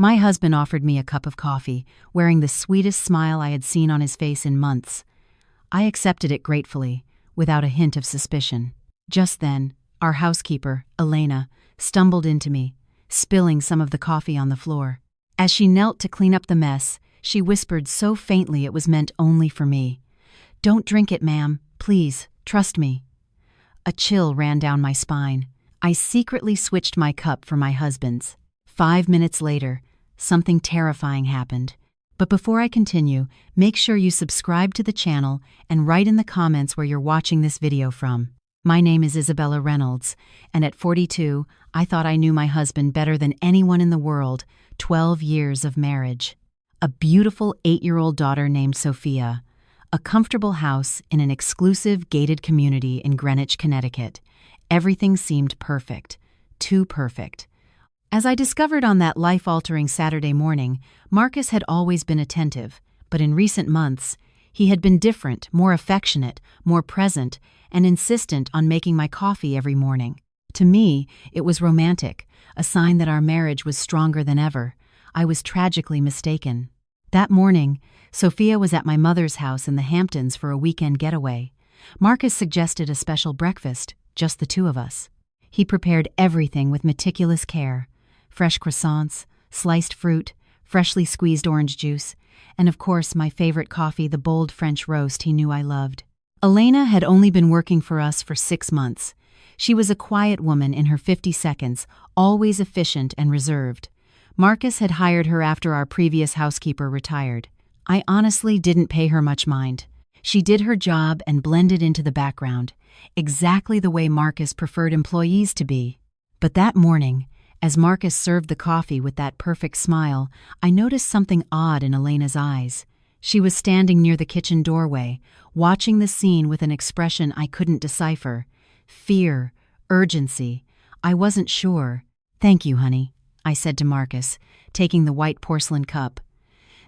My husband offered me a cup of coffee, wearing the sweetest smile I had seen on his face in months. I accepted it gratefully, without a hint of suspicion. Just then, our housekeeper, Elena, stumbled into me, spilling some of the coffee on the floor. As she knelt to clean up the mess, she whispered so faintly it was meant only for me. "Don't drink it, ma'am. Please, trust me." A chill ran down my spine. I secretly switched my cup for my husband's. 5 minutes later, something terrifying happened. But before I continue, make sure you subscribe to the channel and write in the comments where you're watching this video from. My name is Isabella Reynolds, and at 42, I thought I knew my husband better than anyone in the world. 12 years of marriage. A beautiful 8-year-old daughter named Sophia. A comfortable house in an exclusive gated community in Greenwich, Connecticut. Everything seemed perfect. Too perfect. As I discovered on that life-altering Saturday morning, Marcus had always been attentive, but in recent months, he had been different, more affectionate, more present, and insistent on making my coffee every morning. To me, it was romantic, a sign that our marriage was stronger than ever. I was tragically mistaken. That morning, Sophia was at my mother's house in the Hamptons for a weekend getaway. Marcus suggested a special breakfast, just the two of us. He prepared everything with meticulous care. Fresh croissants, sliced fruit, freshly squeezed orange juice, and of course my favorite coffee, the bold French roast he knew I loved. Elena had only been working for us for 6 months. She was a quiet woman in her 50s, always efficient and reserved. Marcus had hired her after our previous housekeeper retired. I honestly didn't pay her much mind. She did her job and blended into the background, exactly the way Marcus preferred employees to be. But that morning, as Marcus served the coffee with that perfect smile, I noticed something odd in Elena's eyes. She was standing near the kitchen doorway, watching the scene with an expression I couldn't decipher. Fear, urgency. I wasn't sure. "Thank you, honey," I said to Marcus, taking the white porcelain cup.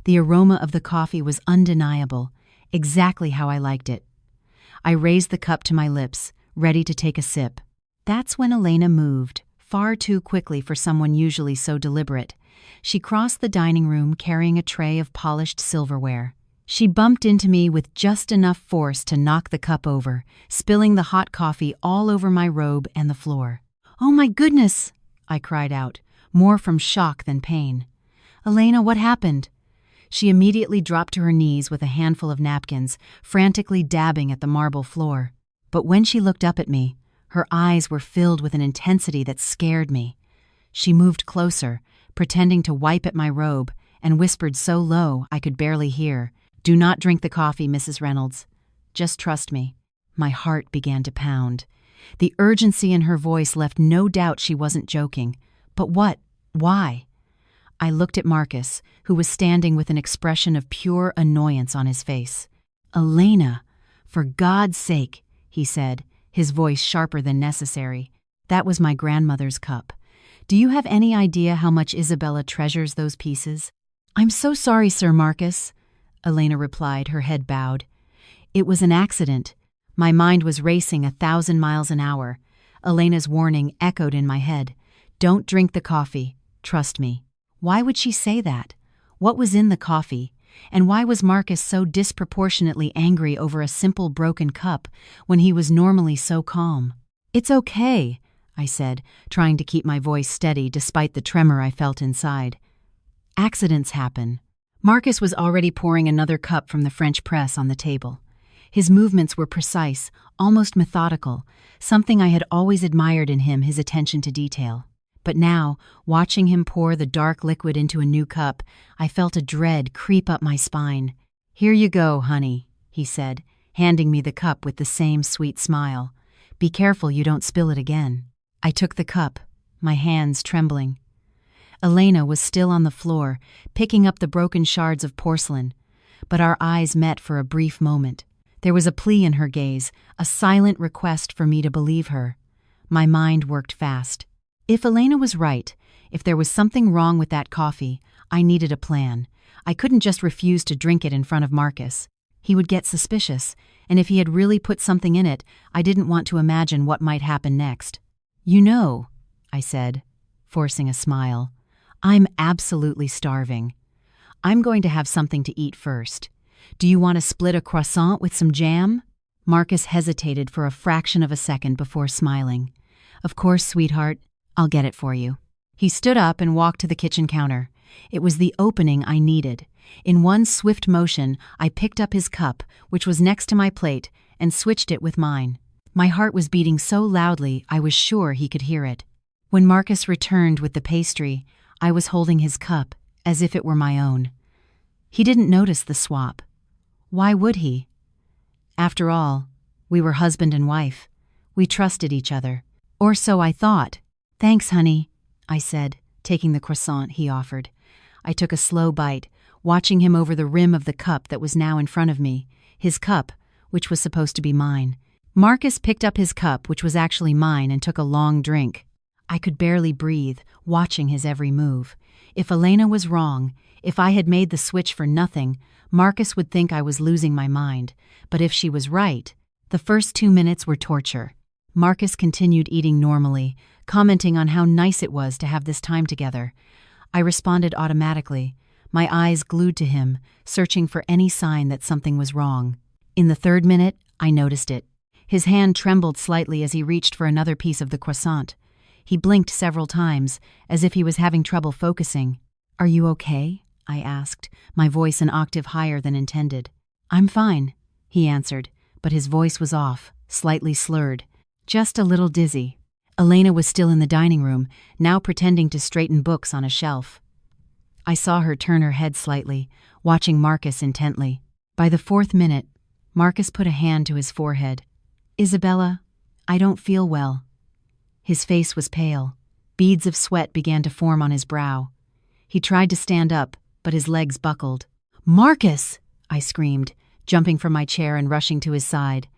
The aroma of the coffee was undeniable, exactly how I liked it. I raised the cup to my lips, ready to take a sip. That's when Elena moved, far too quickly for someone usually so deliberate. She crossed the dining room carrying a tray of polished silverware. She bumped into me with just enough force to knock the cup over, spilling the hot coffee all over my robe and the floor. "Oh my goodness!" I cried out, more from shock than pain. "Elena, what happened?" She immediately dropped to her knees with a handful of napkins, frantically dabbing at the marble floor. But when she looked up at me, her eyes were filled with an intensity that scared me. She moved closer, pretending to wipe at my robe, and whispered so low I could barely hear, "Do not drink the coffee, Mrs. Reynolds. Just trust me." My heart began to pound. The urgency in her voice left no doubt she wasn't joking. But what? Why? I looked at Marcus, who was standing with an expression of pure annoyance on his face. "Elena, for God's sake," he said, his voice sharper than necessary. "That was my grandmother's cup. Do you have any idea how much Isabella treasures those pieces?" "I'm so sorry, Sir Marcus," Elena replied, her head bowed. "It was an accident." My mind was racing 1,000 miles an hour. Elena's warning echoed in my head. "Don't drink the coffee. Trust me." Why would she say that? What was in the coffee? And why was Marcus so disproportionately angry over a simple broken cup when he was normally so calm? "It's okay," I said, trying to keep my voice steady despite the tremor I felt inside. "Accidents happen." Marcus was already pouring another cup from the French press on the table. His movements were precise, almost methodical, something I had always admired in him, his attention to detail. But now, watching him pour the dark liquid into a new cup, I felt a dread creep up my spine. "Here you go, honey," he said, handing me the cup with the same sweet smile. "Be careful you don't spill it again." I took the cup, my hands trembling. Elena was still on the floor, picking up the broken shards of porcelain, but our eyes met for a brief moment. There was a plea in her gaze, a silent request for me to believe her. My mind worked fast. If Elena was right, if there was something wrong with that coffee, I needed a plan. I couldn't just refuse to drink it in front of Marcus. He would get suspicious, and if he had really put something in it, I didn't want to imagine what might happen next. "You know," I said, forcing a smile, I'm absolutely starving. I'm going to have something to eat first. Do you want to split a croissant with some jam? Marcus hesitated for a fraction of a second before smiling. Of course, sweetheart. I'll get it for you. He stood up and walked to the kitchen counter. It was the opening I needed. In one swift motion, I picked up his cup, which was next to my plate, and switched it with mine. My heart was beating so loudly I was sure he could hear it. When Marcus returned with the pastry, I was holding his cup, as if it were my own. He didn't notice the swap. Why would he? After all, we were husband and wife. We trusted each other. Or so I thought. Thanks, honey, I said, taking the croissant he offered. I took a slow bite, watching him over the rim of the cup that was now in front of me, his cup, which was supposed to be mine. Marcus picked up his cup, which was actually mine, and took a long drink. I could barely breathe, watching his every move. If Elena was wrong, if I had made the switch for nothing, Marcus would think I was losing my mind. But if she was right, the first 2 minutes were torture. Marcus continued eating normally, commenting on how nice it was to have this time together. I responded automatically, my eyes glued to him, searching for any sign that something was wrong. In the 3rd minute, I noticed it. His hand trembled slightly as he reached for another piece of the croissant. He blinked several times, as if he was having trouble focusing. "Are you okay?" I asked, my voice an octave higher than intended. "I'm fine," he answered, but his voice was off, slightly slurred. "Just a little dizzy." Elena was still in the dining room, now pretending to straighten books on a shelf. I saw her turn her head slightly, watching Marcus intently. By the 4th minute, Marcus put a hand to his forehead. "Isabella, I don't feel well." His face was pale. Beads of sweat began to form on his brow. He tried to stand up, but his legs buckled. "Marcus!" I screamed, jumping from my chair and rushing to his side.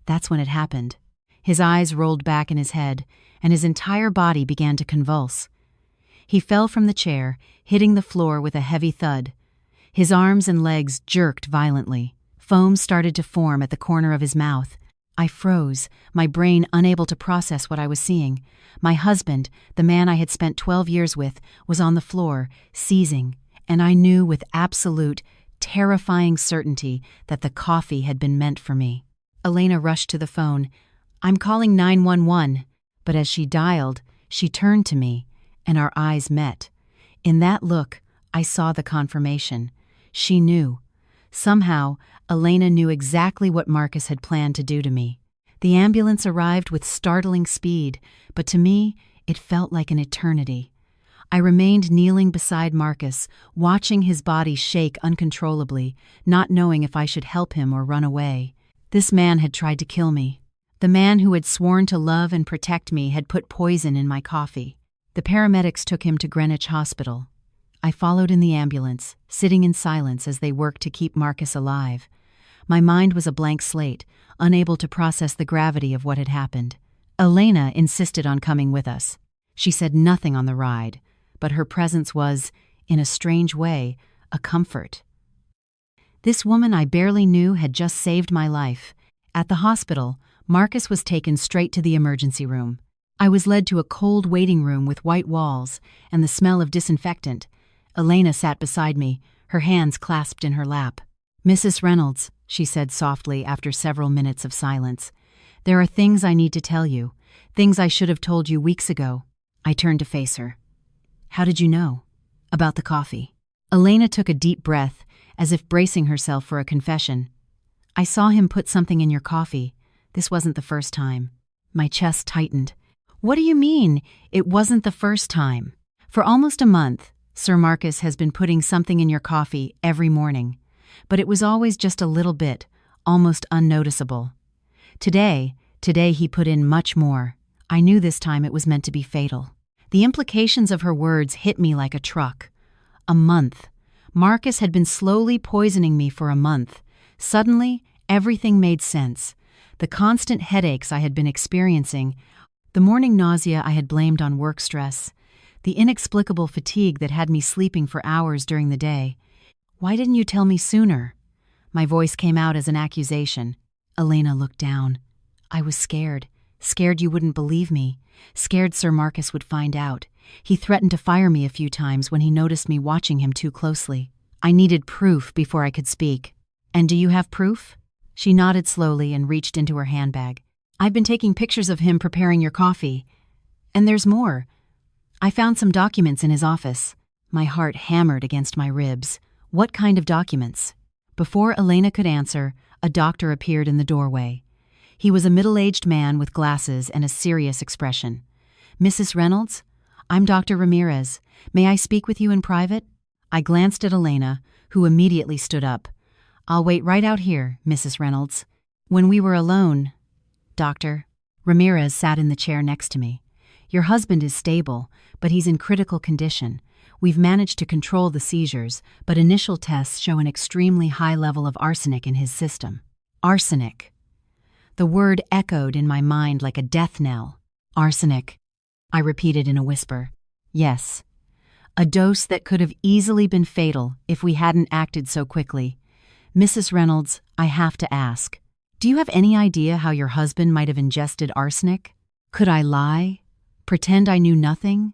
That's when it happened. His eyes rolled back in his head, and his entire body began to convulse. He fell from the chair, hitting the floor with a heavy thud. His arms and legs jerked violently. Foam started to form at the corner of his mouth. I froze, my brain unable to process what I was seeing. My husband, the man I had spent 12 years with, was on the floor, seizing, and I knew with absolute, terrifying certainty that the coffee had been meant for me. Elena rushed to the phone. "I'm calling 911, but as she dialed, she turned to me, and our eyes met. In that look, I saw the confirmation. She knew. Somehow, Elena knew exactly what Marcus had planned to do to me. The ambulance arrived with startling speed, but to me, it felt like an eternity. I remained kneeling beside Marcus, watching his body shake uncontrollably, not knowing if I should help him or run away. This man had tried to kill me. The man who had sworn to love and protect me had put poison in my coffee. The paramedics took him to Greenwich Hospital. I followed in the ambulance, sitting in silence as they worked to keep Marcus alive. My mind was a blank slate, unable to process the gravity of what had happened. Elena insisted on coming with us. She said nothing on the ride, but her presence was, in a strange way, a comfort. This woman I barely knew had just saved my life. At the hospital, Marcus was taken straight to the emergency room. I was led to a cold waiting room with white walls and the smell of disinfectant. Elena sat beside me, her hands clasped in her lap. "Mrs. Reynolds," she said softly after several minutes of silence, "there are things I need to tell you, things I should have told you weeks ago." I turned to face her. "How did you know?" "About the coffee." Elena took a deep breath, as if bracing herself for a confession. "I saw him put something in your coffee. This wasn't the first time." My chest tightened. "What do you mean, it wasn't the first time?" "For almost a month, Sir Marcus has been putting something in your coffee every morning. But it was always just a little bit, almost unnoticeable. Today he put in much more. I knew this time it was meant to be fatal." The implications of her words hit me like a truck. A month. Marcus had been slowly poisoning me for a month. Suddenly, everything made sense. The constant headaches I had been experiencing, the morning nausea I had blamed on work stress, the inexplicable fatigue that had me sleeping for hours during the day. "Why didn't you tell me sooner?" My voice came out as an accusation. Elena looked down. "I was scared. Scared you wouldn't believe me. Scared Sir Marcus would find out. He threatened to fire me a few times when he noticed me watching him too closely. I needed proof before I could speak. And do you have proof? She nodded slowly and reached into her handbag. I've been taking pictures of him preparing your coffee. And there's more. I found some documents in his office. My heart hammered against my ribs. What kind of documents? Before Elena could answer, a doctor appeared in the doorway. He was a middle-aged man with glasses and a serious expression. Mrs. Reynolds? I'm Dr. Ramirez. May I speak with you in private? I glanced at Elena, who immediately stood up. I'll wait right out here, Mrs. Reynolds. When we were alone, Doctor. Ramirez sat in the chair next to me. Your husband is stable, but he's in critical condition. We've managed to control the seizures, but initial tests show an extremely high level of arsenic in his system. Arsenic. The word echoed in my mind like a death knell. Arsenic. I repeated in a whisper. Yes. A dose that could have easily been fatal if we hadn't acted so quickly. Mrs. Reynolds, I have to ask. Do you have any idea how your husband might have ingested arsenic? Could I lie? Pretend I knew nothing?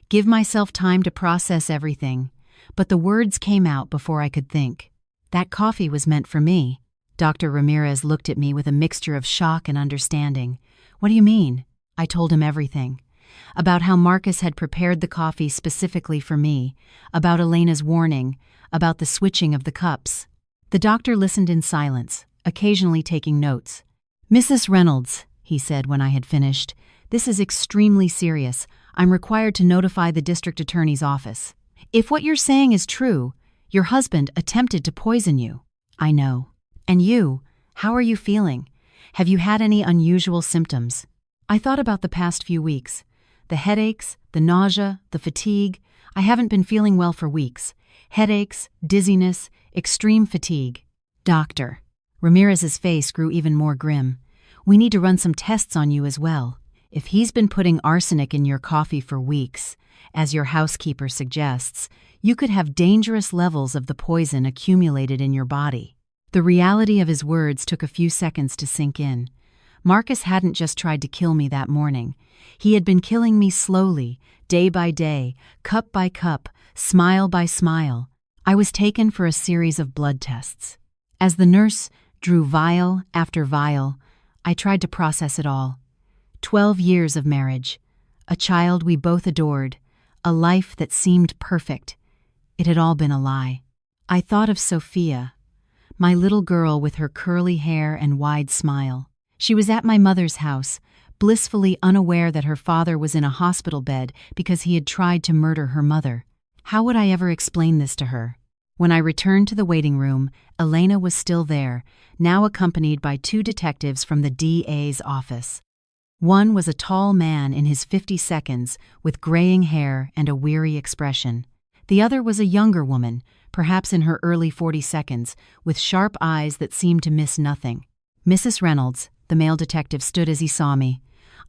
Give myself time to process everything, but the words came out before I could think. That coffee was meant for me. Dr. Ramirez looked at me with a mixture of shock and understanding. What do you mean? I told him everything. About how Marcus had prepared the coffee specifically for me, about Elena's warning, about the switching of the cups. The doctor listened in silence, occasionally taking notes. Mrs. Reynolds, he said when I had finished, this is extremely serious. I'm required to notify the district attorney's office. If what you're saying is true, your husband attempted to poison you. I know. And you, how are you feeling? Have you had any unusual symptoms? I thought about the past few weeks. The headaches, the nausea, the fatigue. I haven't been feeling well for weeks. Headaches, dizziness, extreme fatigue. Doctor. Ramirez's face grew even more grim. We need to run some tests on you as well. If he's been putting arsenic in your coffee for weeks, as your housekeeper suggests, you could have dangerous levels of the poison accumulated in your body. The reality of his words took a few seconds to sink in. Marcus hadn't just tried to kill me that morning. He had been killing me slowly, day by day, cup by cup, smile by smile. I was taken for a series of blood tests. As the nurse drew vial after vial, I tried to process it all. 12 years of marriage, a child we both adored, a life that seemed perfect. It had all been a lie. I thought of Sophia, my little girl with her curly hair and wide smile. She was at my mother's house, blissfully unaware that her father was in a hospital bed because he had tried to murder her mother. How would I ever explain this to her? When I returned to the waiting room, Elena was still there, now accompanied by 2 detectives from the DA's office. One was a tall man in his 52s with graying hair and a weary expression. The other was a younger woman, perhaps in her early 42s, with sharp eyes that seemed to miss nothing. Mrs. Reynolds, the male detective, stood as he saw me.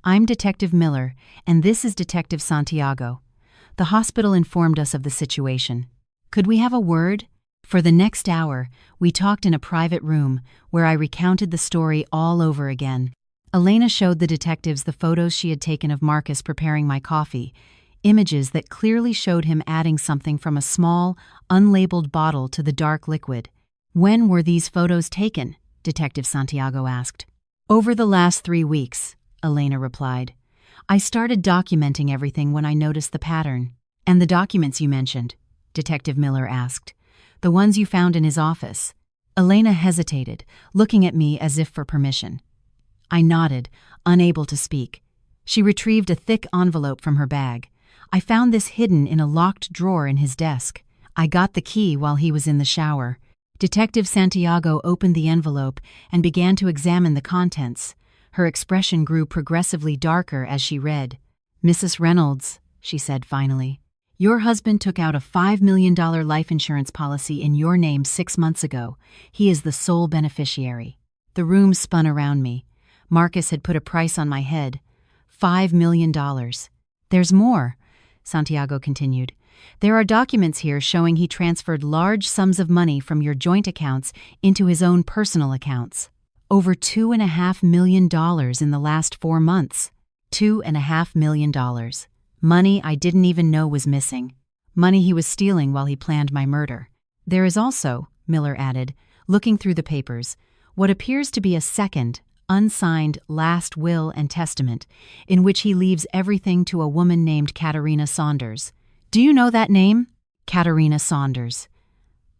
I'm Detective Miller, and this is Detective Santiago. The hospital informed us of the situation. Could we have a word? For the next hour, we talked in a private room where I recounted the story all over again. Elena showed the detectives the photos she had taken of Marcus preparing my coffee, images that clearly showed him adding something from a small, unlabeled bottle to the dark liquid. When were these photos taken? Detective Santiago asked. Over the last 3 weeks, Elena replied. I started documenting everything when I noticed the pattern. And the documents you mentioned? Detective Miller asked. The ones you found in his office. Elena hesitated, looking at me as if for permission. I nodded, unable to speak. She retrieved a thick envelope from her bag. I found this hidden in a locked drawer in his desk. I got the key while he was in the shower. Detective Santiago opened the envelope and began to examine the contents. Her expression grew progressively darker as she read. Mrs. Reynolds, she said finally, your husband took out a $5 million life insurance policy in your name 6 months ago. He is the sole beneficiary. The room spun around me. Marcus had put a price on my head. $5 million. There's more, Santiago continued. There are documents here showing he transferred large sums of money from your joint accounts into his own personal accounts. Over $2.5 million in the last 4 months. $2.5 million. Money I didn't even know was missing. Money he was stealing while he planned my murder. There is also, Miller added, looking through the papers, what appears to be a second, unsigned last will and testament, in which he leaves everything to a woman named Katerina Saunders. Do you know that name? Katerina Saunders.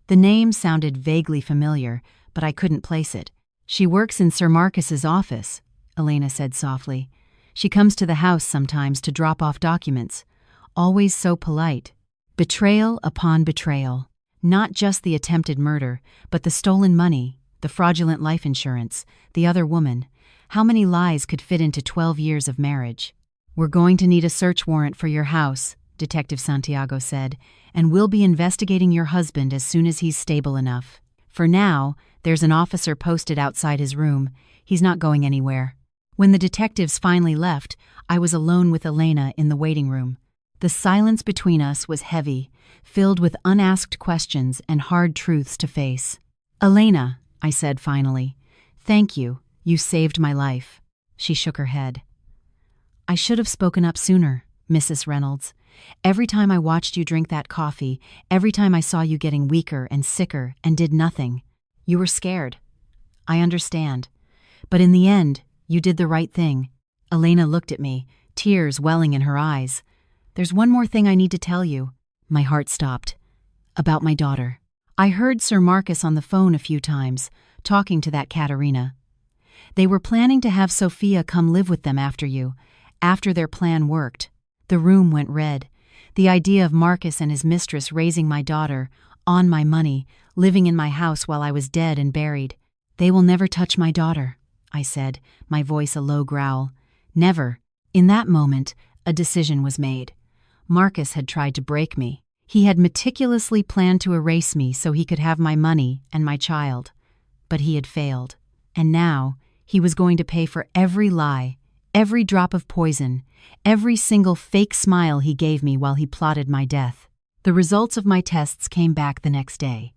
The name sounded vaguely familiar, but I couldn't place it. She works in Sir Marcus's office, Elena said softly. She comes to the house sometimes to drop off documents. Always so polite. Betrayal upon betrayal. Not just the attempted murder, but the stolen money, the fraudulent life insurance, the other woman. How many lies could fit into 12 years of marriage? We're going to need a search warrant for your house, Detective Santiago said, and we'll be investigating your husband as soon as he's stable enough. For now, there's an officer posted outside his room. He's not going anywhere. When the detectives finally left, I was alone with Elena in the waiting room. The silence between us was heavy, filled with unasked questions and hard truths to face. Elena, I said finally, thank you. You saved my life. She shook her head. I should have spoken up sooner, Mrs. Reynolds. Every time I watched you drink that coffee, every time I saw you getting weaker and sicker and did nothing, you were scared. I understand. But in the end, you did the right thing. Elena looked at me, tears welling in her eyes. There's one more thing I need to tell you. My heart stopped. About my daughter. I heard Sir Marcus on the phone a few times, talking to that Katerina. They were planning to have Sophia come live with them after their plan worked. The room went red. The idea of Marcus and his mistress raising my daughter, on my money, living in my house while I was dead and buried. They will never touch my daughter, I said, my voice a low growl. Never. In that moment, a decision was made. Marcus had tried to break me. He had meticulously planned to erase me so he could have my money and my child. But he had failed. And now, he was going to pay for every lie, every drop of poison, every single fake smile he gave me while he plotted my death. The results of my tests came back the next day.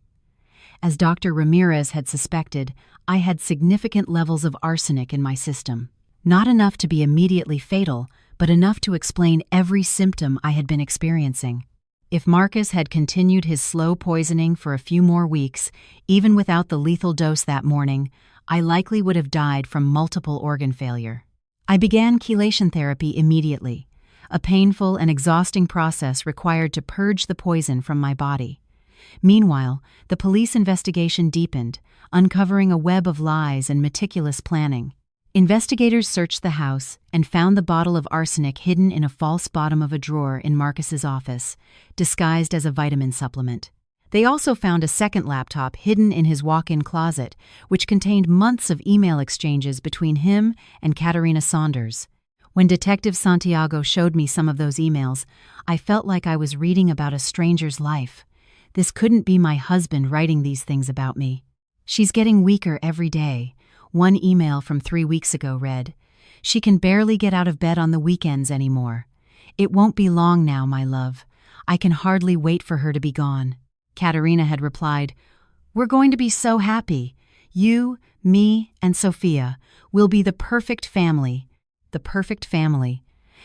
As Dr. Ramirez had suspected, I had significant levels of arsenic in my system. Not enough to be immediately fatal, but enough to explain every symptom I had been experiencing. If Marcus had continued his slow poisoning for a few more weeks, even without the lethal dose that morning, I likely would have died from multiple organ failure. I began chelation therapy immediately, a painful and exhausting process required to purge the poison from my body. Meanwhile, the police investigation deepened, uncovering a web of lies and meticulous planning. Investigators searched the house and found the bottle of arsenic hidden in a false bottom of a drawer in Marcus's office, disguised as a vitamin supplement. They also found a second laptop hidden in his walk-in closet, which contained months of email exchanges between him and Katerina Saunders. When Detective Santiago showed me some of those emails, I felt like I was reading about a stranger's life. This couldn't be my husband writing these things about me. She's getting weaker every day. One email from 3 weeks ago read, "She can barely get out of bed on the weekends anymore. It won't be long now, my love. I can hardly wait for her to be gone." Katerina had replied, "We're going to be so happy. You, me, and Sophia will be the perfect family." The perfect family.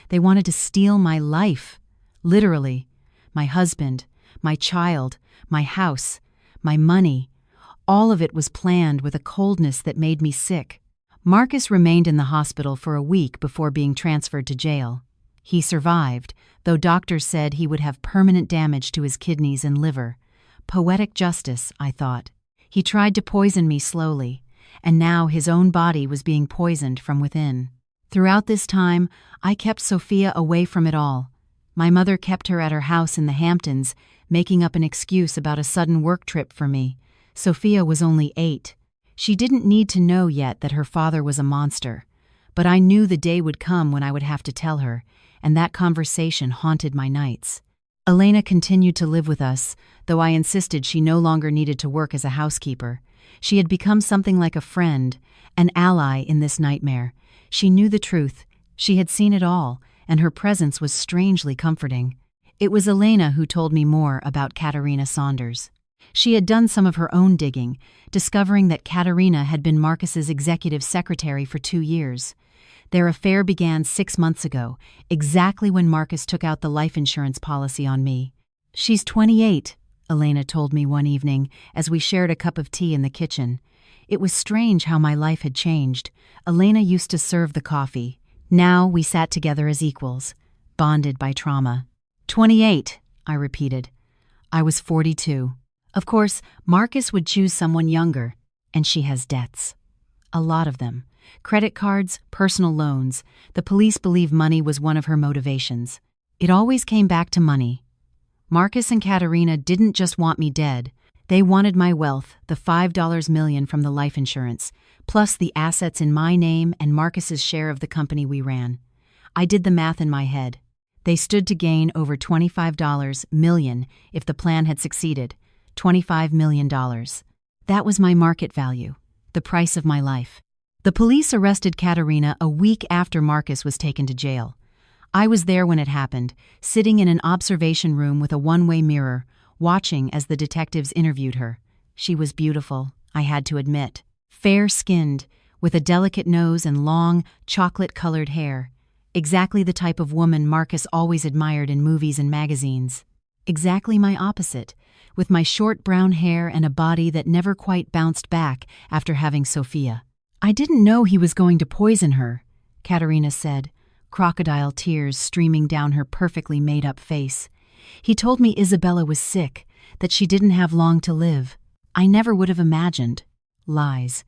They wanted to steal my life. Literally. My husband, my child, my house, my money. All of it was planned with a coldness that made me sick. Marcus remained in the hospital for a week before being transferred to jail. He survived, though doctors said he would have permanent damage to his kidneys and liver. Poetic justice, I thought. He tried to poison me slowly, and now his own body was being poisoned from within. Throughout this time, I kept Sophia away from it all. My mother kept her at her house in the Hamptons, making up an excuse about a sudden work trip for me. Sophia was only 8. She didn't need to know yet that her father was a monster, but I knew the day would come when I would have to tell her, and that conversation haunted my nights. Elena continued to live with us, though I insisted she no longer needed to work as a housekeeper. She had become something like a friend, an ally in this nightmare. She knew the truth. She had seen it all, and her presence was strangely comforting. It was Elena who told me more about Katerina Saunders. She had done some of her own digging, discovering that Katerina had been Marcus's executive secretary for 2 years. Their affair began 6 months ago, exactly when Marcus took out the life insurance policy on me. "She's 28, Elena told me one evening as we shared a cup of tea in the kitchen. It was strange how my life had changed. Elena used to serve the coffee. Now we sat together as equals, bonded by trauma. 28, I repeated. I was 42. Of course, Marcus would choose someone younger, and she has debts. A lot of them. Credit cards, personal loans. The police believe money was one of her motivations. It always came back to money. Marcus and Katerina didn't just want me dead. They wanted my wealth, the $5 million from the life insurance, plus the assets in my name and Marcus's share of the company we ran. I did the math in my head. They stood to gain over $25 million if the plan had succeeded. $25 million. That was my market value, the price of my life. The police arrested Katerina a week after Marcus was taken to jail. I was there when it happened, sitting in an observation room with a one-way mirror, watching as the detectives interviewed her. She was beautiful, I had to admit. Fair-skinned, with a delicate nose and long, chocolate-colored hair. Exactly the type of woman Marcus always admired in movies and magazines. Exactly my opposite, with my short brown hair and a body that never quite bounced back after having Sophia. I didn't know he was going to poison her, Katerina said, crocodile tears streaming down her perfectly made-up face. He told me Isabella was sick, that she didn't have long to live. I never would have imagined. Lies.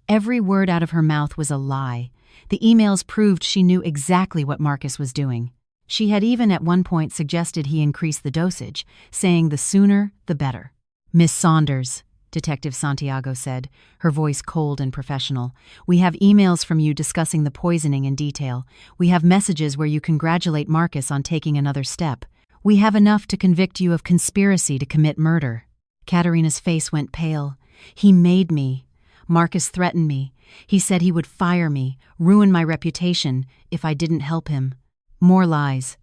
Every word out of her mouth was a lie. The emails proved she knew exactly what Marcus was doing. She had even at one point suggested he increase the dosage, saying the sooner, the better. "Miss Saunders," Detective Santiago said, her voice cold and professional, "we have emails from you discussing the poisoning in detail. We have messages where you congratulate Marcus on taking another step. We have enough to convict you of conspiracy to commit murder." Katerina's face went pale. "He made me. Marcus threatened me. He said he would fire me, ruin my reputation, if I didn't help him." More lies.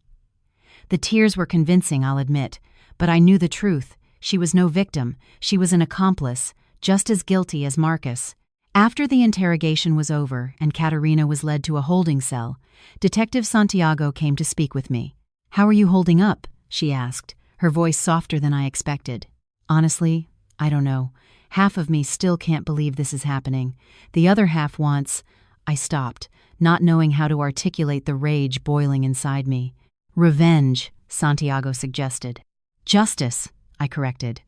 The tears were convincing, I'll admit, but I knew the truth. She was no victim. She was an accomplice, just as guilty as Marcus. After the interrogation was over and Katerina was led to a holding cell, Detective Santiago came to speak with me. "How are you holding up?" she asked, her voice softer than I expected. "Honestly, I don't know. Half of me still can't believe this is happening. The other half wants—" I stopped, not knowing how to articulate the rage boiling inside me. "Revenge," Santiago suggested. "Justice," I corrected.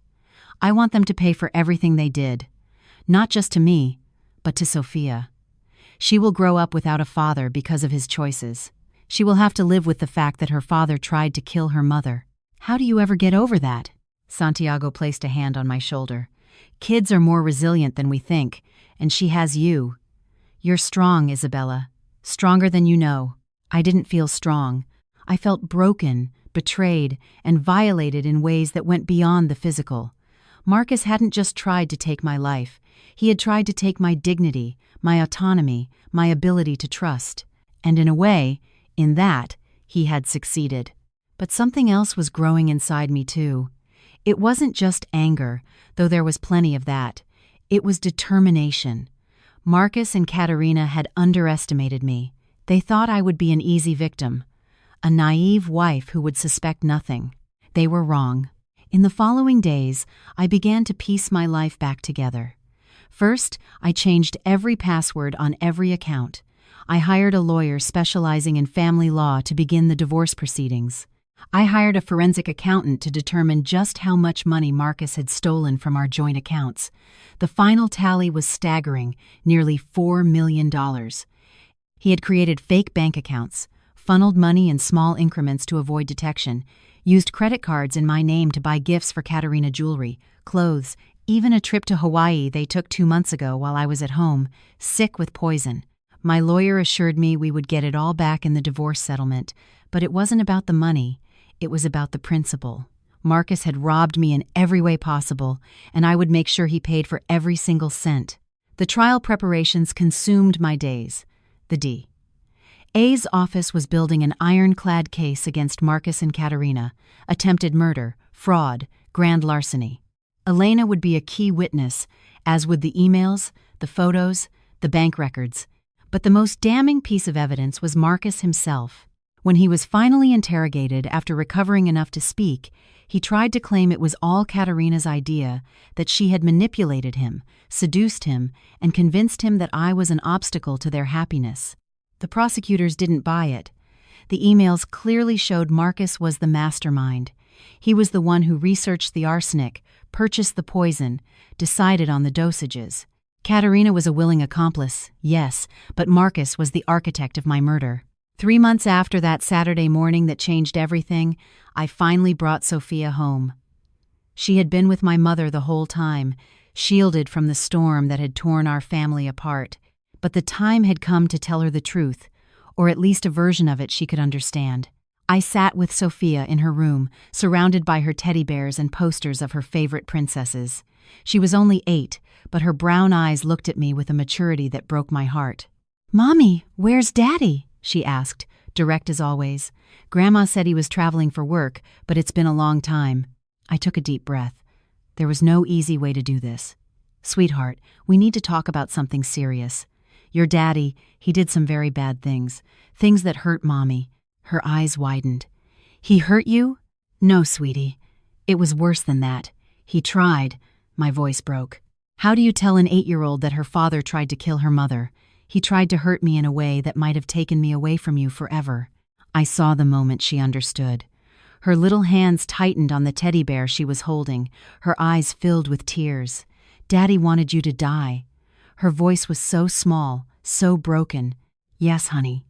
"I want them to pay for everything they did. Not just to me, but to Sophia. She will grow up without a father because of his choices. She will have to live with the fact that her father tried to kill her mother. How do you ever get over that?" Santiago placed a hand on my shoulder. "Kids are more resilient than we think, and she has you. You're strong, Isabella. Stronger than you know." I didn't feel strong. I felt broken, betrayed, and violated in ways that went beyond the physical. Marcus hadn't just tried to take my life. He had tried to take my dignity, my autonomy, my ability to trust. And in a way, in that, he had succeeded. But something else was growing inside me too. It wasn't just anger, though there was plenty of that. It was determination. Marcus and Katerina had underestimated me. They thought I would be an easy victim, a naive wife who would suspect nothing. They were wrong. In the following days, I began to piece my life back together. First, I changed every password on every account. I hired a lawyer specializing in family law to begin the divorce proceedings. I hired a forensic accountant to determine just how much money Marcus had stolen from our joint accounts. The final tally was staggering, nearly $4 million. He had created fake bank accounts, funneled money in small increments to avoid detection, used credit cards in my name to buy gifts for Katerina jewelry, clothes, even a trip to Hawaii they took 2 months ago while I was at home, sick with poison. My lawyer assured me we would get it all back in the divorce settlement, but it wasn't about the money. It was about the principle. Marcus had robbed me in every way possible, and I would make sure he paid for every single cent. The trial preparations consumed my days. The D. A's office was building an ironclad case against Marcus and Katerina, attempted murder, fraud, grand larceny. Elena would be a key witness, as would the emails, the photos, the bank records. But the most damning piece of evidence was Marcus himself. When he was finally interrogated after recovering enough to speak, he tried to claim it was all Katerina's idea, that she had manipulated him, seduced him, and convinced him that I was an obstacle to their happiness. The prosecutors didn't buy it. The emails clearly showed Marcus was the mastermind. He was the one who researched the arsenic, purchased the poison, decided on the dosages. Katerina was a willing accomplice, yes, but Marcus was the architect of my murder. 3 months after that Saturday morning that changed everything, I finally brought Sophia home. She had been with my mother the whole time, shielded from the storm that had torn our family apart. But the time had come to tell her the truth, or at least a version of it she could understand. I sat with Sophia in her room, surrounded by her teddy bears and posters of her favorite princesses. She was only 8, but her brown eyes looked at me with a maturity that broke my heart. "Mommy, where's Daddy?" she asked, direct as always. "Grandma said he was traveling for work, but it's been a long time." I took a deep breath. There was no easy way to do this. "Sweetheart, we need to talk about something serious. Your daddy, he did some very bad things. Things that hurt Mommy." Her eyes widened. "He hurt you?" "No, sweetie. It was worse than that. He tried." My voice broke. "How do you tell an 8-year-old that her father tried to kill her mother? He tried to hurt me in a way that might have taken me away from you forever." I saw the moment she understood. Her little hands tightened on the teddy bear she was holding, her eyes filled with tears. "Daddy wanted you to die." Her voice was so small, so broken. "Yes, honey,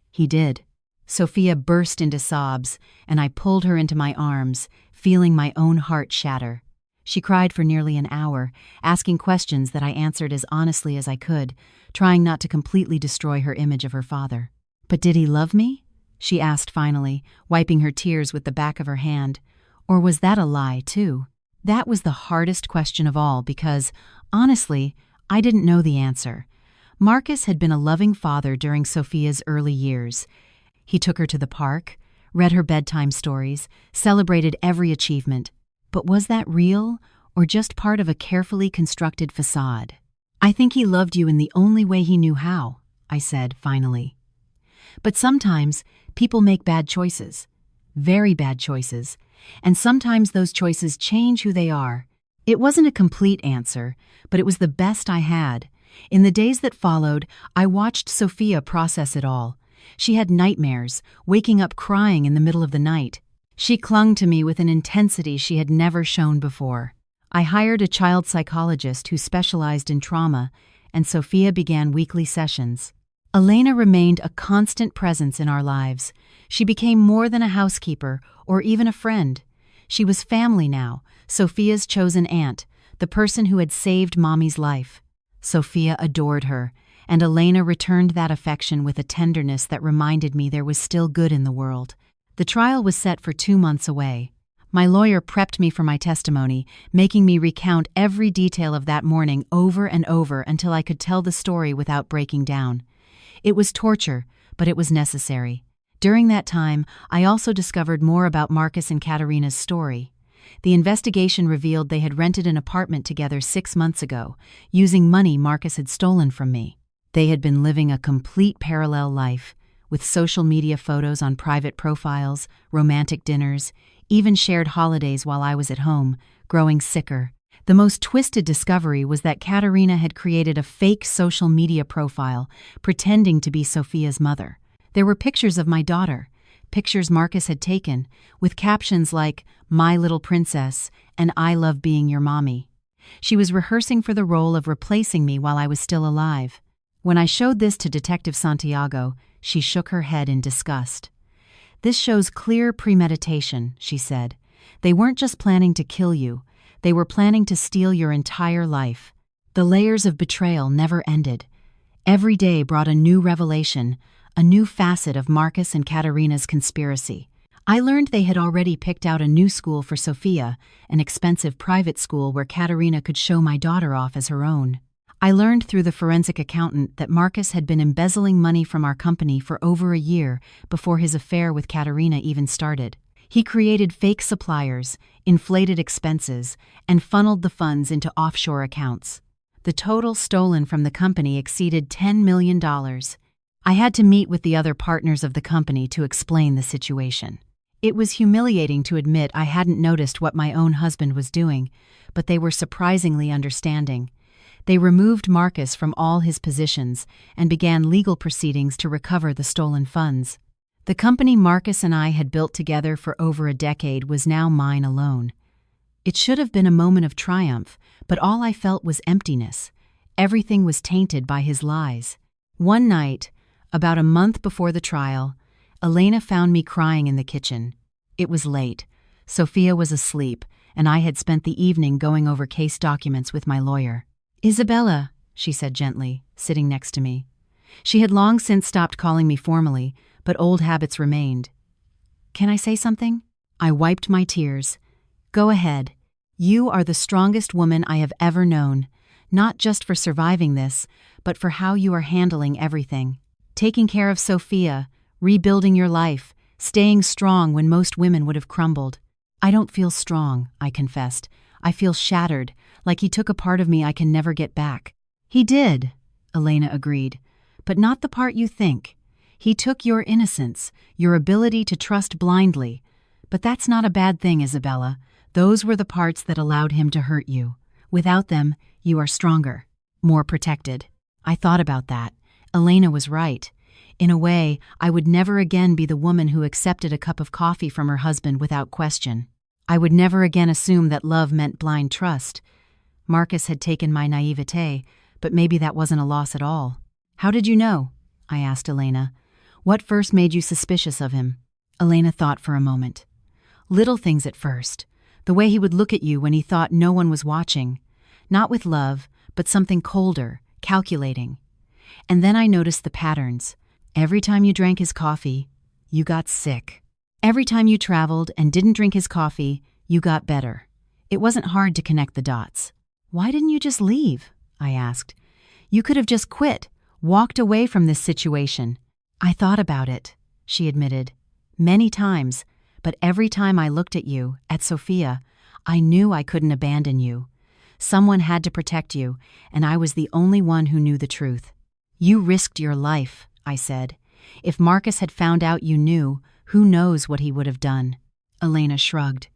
he did." Sophia burst into sobs, and I pulled her into my arms, feeling my own heart shatter. She cried for nearly an hour, asking questions that I answered as honestly as I could, trying not to completely destroy her image of her father. "But did he love me?" she asked finally, wiping her tears with the back of her hand. "Or was that a lie, too?" That was the hardest question of all because, honestly, I didn't know the answer. Marcus had been a loving father during Sophia's early years. He took her to the park, read her bedtime stories, celebrated every achievement. But was that real, or just part of a carefully constructed facade? "I think he loved you in the only way he knew how," I said, finally. "But sometimes people make bad choices, very bad choices, and sometimes those choices change who they are." It wasn't a complete answer, but it was the best I had. In the days that followed, I watched Sophia process it all. She had nightmares, waking up crying in the middle of the night. She clung to me with an intensity she had never shown before. I hired a child psychologist who specialized in trauma, and Sophia began weekly sessions. Elena remained a constant presence in our lives. She became more than a housekeeper or even a friend. She was family now, Sophia's chosen aunt, the person who had saved Mommy's life. Sophia adored her, and Elena returned that affection with a tenderness that reminded me there was still good in the world. The trial was set for 2 months away. My lawyer prepped me for my testimony, making me recount every detail of that morning over and over until I could tell the story without breaking down. It was torture, but it was necessary. During that time, I also discovered more about Marcus and Katerina's story. The investigation revealed they had rented an apartment together 6 months ago, using money Marcus had stolen from me. They had been living a complete parallel life, with social media photos on private profiles, romantic dinners, even shared holidays while I was at home, growing sicker. The most twisted discovery was that Katerina had created a fake social media profile, pretending to be Sophia's mother. There were pictures of my daughter, pictures Marcus had taken, with captions like, "My little princess," and "I love being your mommy." She was rehearsing for the role of replacing me while I was still alive. When I showed this to Detective Santiago, she shook her head in disgust. "This shows clear premeditation," she said. "They weren't just planning to kill you. They were planning to steal your entire life." The layers of betrayal never ended. Every day brought a new revelation, a new facet of Marcus and Katerina's conspiracy. I learned they had already picked out a new school for Sophia, an expensive private school where Katerina could show my daughter off as her own. I learned through the forensic accountant that Marcus had been embezzling money from our company for over a year before his affair with Katerina even started. He created fake suppliers, inflated expenses, and funneled the funds into offshore accounts. The total stolen from the company exceeded $10 million. I had to meet with the other partners of the company to explain the situation. It was humiliating to admit I hadn't noticed what my own husband was doing, but they were surprisingly understanding. They removed Marcus from all his positions and began legal proceedings to recover the stolen funds. The company Marcus and I had built together for over a decade was now mine alone. It should have been a moment of triumph, but all I felt was emptiness. Everything was tainted by his lies. One night, about a month before the trial, Elena found me crying in the kitchen. It was late. Sophia was asleep, and I had spent the evening going over case documents with my lawyer. "Isabella," she said gently, sitting next to me. She had long since stopped calling me formally, but old habits remained. "Can I say something?" I wiped my tears. "Go ahead. You are the strongest woman I have ever known, not just for surviving this, but for how you are handling everything. Taking care of Sophia, rebuilding your life, staying strong when most women would have crumbled." "I don't feel strong," I confessed. "I feel shattered, like he took a part of me I can never get back." "He did," Elena agreed, "but not the part you think. He took your innocence, your ability to trust blindly. But that's not a bad thing, Isabella. Those were the parts that allowed him to hurt you. Without them, you are stronger, more protected." I thought about that. Elena was right. In a way, I would never again be the woman who accepted a cup of coffee from her husband without question. I would never again assume that love meant blind trust. Marcus had taken my naivete, but maybe that wasn't a loss at all. "How did you know?" I asked Elena. "What first made you suspicious of him?" Elena thought for a moment. "Little things at first. The way he would look at you when he thought no one was watching. Not with love, but something colder, calculating. And then I noticed the patterns. Every time you drank his coffee, you got sick. Every time you traveled and didn't drink his coffee, you got better. It wasn't hard to connect the dots." "Why didn't you just leave?" I asked. "You could have just quit, walked away from this situation." "I thought about it," she admitted. "Many times, but every time I looked at you, at Sophia, I knew I couldn't abandon you. Someone had to protect you, and I was the only one who knew the truth." "You risked your life," I said. "If Marcus had found out you knew, who knows what he would have done?" Elena shrugged.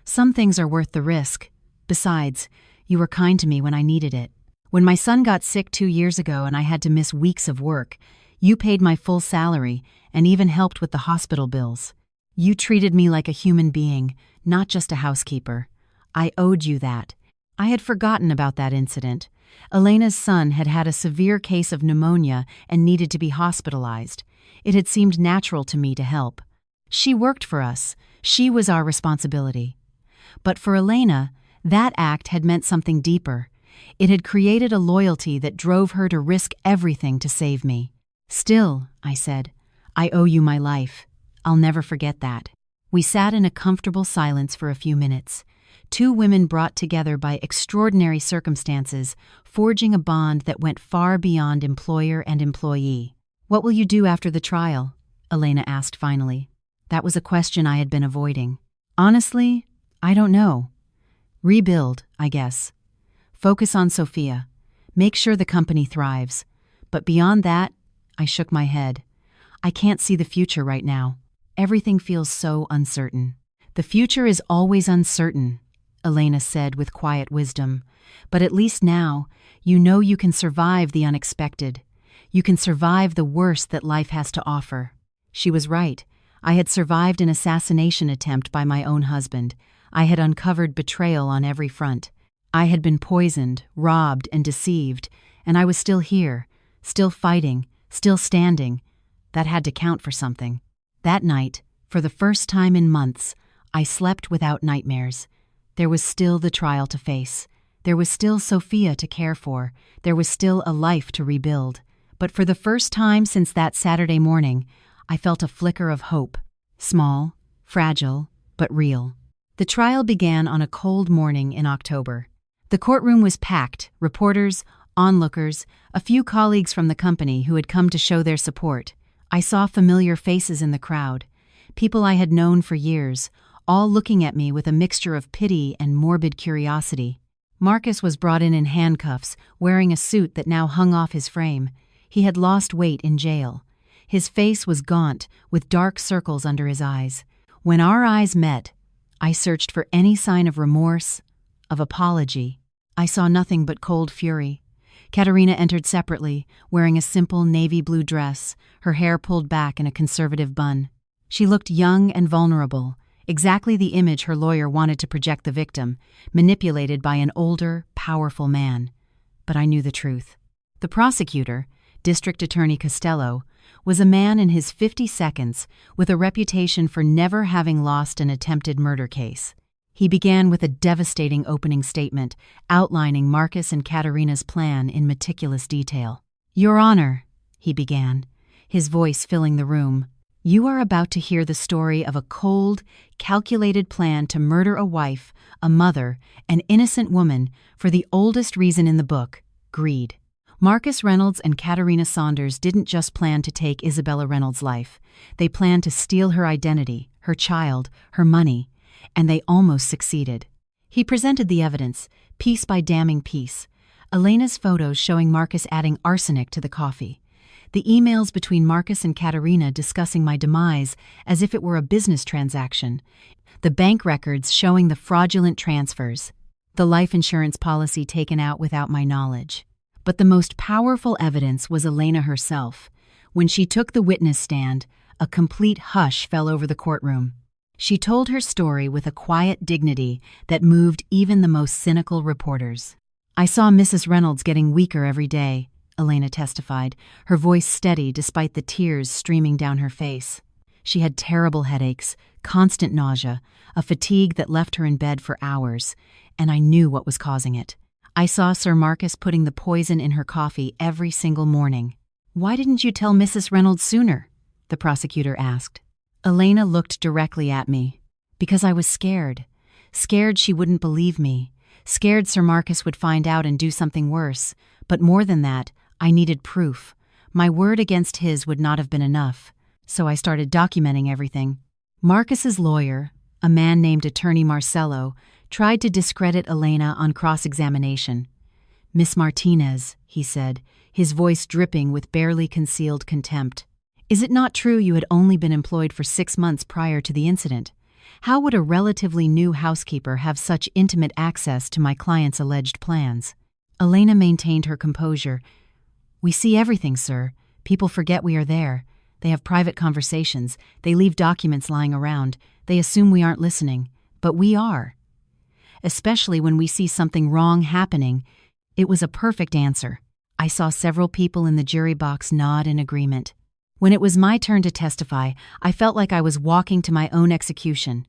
"Some things are worth the risk. Besides, you were kind to me when I needed it. When my son got sick 2 years ago and I had to miss weeks of work, you paid my full salary and even helped with the hospital bills. You treated me like a human being, not just a housekeeper. I owed you that." I had forgotten about that incident. Elena's son had had a severe case of pneumonia and needed to be hospitalized. It had seemed natural to me to help. She worked for us. She was our responsibility. But for Elena, that act had meant something deeper. It had created a loyalty that drove her to risk everything to save me. "Still," I said, "I owe you my life. I'll never forget that." We sat in a comfortable silence for a few minutes. Two women brought together by extraordinary circumstances, forging a bond that went far beyond employer and employee. "What will you do after the trial?" Elena asked finally. That was a question I had been avoiding. "Honestly, I don't know. Rebuild, I guess. Focus on Sophia. Make sure the company thrives. But beyond that," I shook my head. "I can't see the future right now. Everything feels so uncertain." "The future is always uncertain," Elena said with quiet wisdom. "But at least now, you know you can survive the unexpected. You can survive the worst that life has to offer." She was right. I had survived an assassination attempt by my own husband. I had uncovered betrayal on every front. I had been poisoned, robbed, and deceived, and I was still here, still fighting, still standing. That had to count for something. That night, for the first time in months, I slept without nightmares. There was still the trial to face. There was still Sophia to care for. There was still a life to rebuild. But for the first time since that Saturday morning, I felt a flicker of hope. Small, fragile, but real. The trial began on a cold morning in October. The courtroom was packed, reporters, onlookers, a few colleagues from the company who had come to show their support. I saw familiar faces in the crowd, people I had known for years, all looking at me with a mixture of pity and morbid curiosity. Marcus was brought in handcuffs, wearing a suit that now hung off his frame. He had lost weight in jail. His face was gaunt, with dark circles under his eyes. When our eyes met, I searched for any sign of remorse, of apology. I saw nothing but cold fury. Katerina entered separately, wearing a simple navy blue dress, her hair pulled back in a conservative bun. She looked young and vulnerable, exactly the image her lawyer wanted to project the victim, manipulated by an older, powerful man. But I knew the truth. The prosecutor, District Attorney Costello, was a man in his 52nds with a reputation for never having lost an attempted murder case. He began with a devastating opening statement, outlining Marcus and Katerina's plan in meticulous detail. "Your Honor," he began, his voice filling the room, "you are about to hear the story of a cold, calculated plan to murder a wife, a mother, an innocent woman, for the oldest reason in the book, greed. Marcus Reynolds and Katerina Saunders didn't just plan to take Isabella Reynolds' life. They planned to steal her identity, her child, her money, and they almost succeeded." He presented the evidence, piece by damning piece. Elena's photos showing Marcus adding arsenic to the coffee. The emails between Marcus and Katerina discussing my demise as if it were a business transaction. The bank records showing the fraudulent transfers. The life insurance policy taken out without my knowledge. But the most powerful evidence was Elena herself. When she took the witness stand, a complete hush fell over the courtroom. She told her story with a quiet dignity that moved even the most cynical reporters. "I saw Mrs. Reynolds getting weaker every day," Elena testified, her voice steady despite the tears streaming down her face. "She had terrible headaches, constant nausea, a fatigue that left her in bed for hours, and I knew what was causing it. I saw Sir Marcus putting the poison in her coffee every single morning." "Why didn't you tell Mrs. Reynolds sooner?" the prosecutor asked. Elena looked directly at me. "Because I was scared. Scared she wouldn't believe me. Scared Sir Marcus would find out and do something worse. But more than that, I needed proof. My word against his would not have been enough. So I started documenting everything." Marcus's lawyer, a man named Attorney Marcello, tried to discredit Elena on cross-examination. "Miss Martinez," he said, his voice dripping with barely concealed contempt. "Is it not true you had only been employed for 6 months prior to the incident? How would a relatively new housekeeper have such intimate access to my client's alleged plans?" Elena maintained her composure. "We see everything, sir. People forget we are there. They have private conversations. They leave documents lying around. They assume we aren't listening. But we are. Especially when we see something wrong happening." It was a perfect answer. I saw several people in the jury box nod in agreement. When it was my turn to testify, I felt like I was walking to my own execution.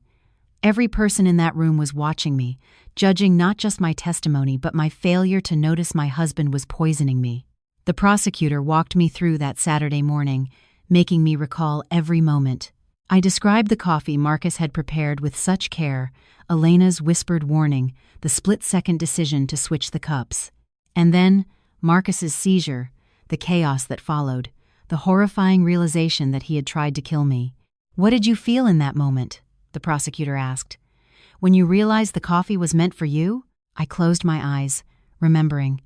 Every person in that room was watching me, judging not just my testimony but my failure to notice my husband was poisoning me. The prosecutor walked me through that Saturday morning, making me recall every moment. I described the coffee Marcus had prepared with such care, Elena's whispered warning, the split-second decision to switch the cups. And then, Marcus's seizure, the chaos that followed, the horrifying realization that he had tried to kill me. "What did you feel in that moment?" the prosecutor asked. "When you realized the coffee was meant for you?" I closed my eyes, remembering.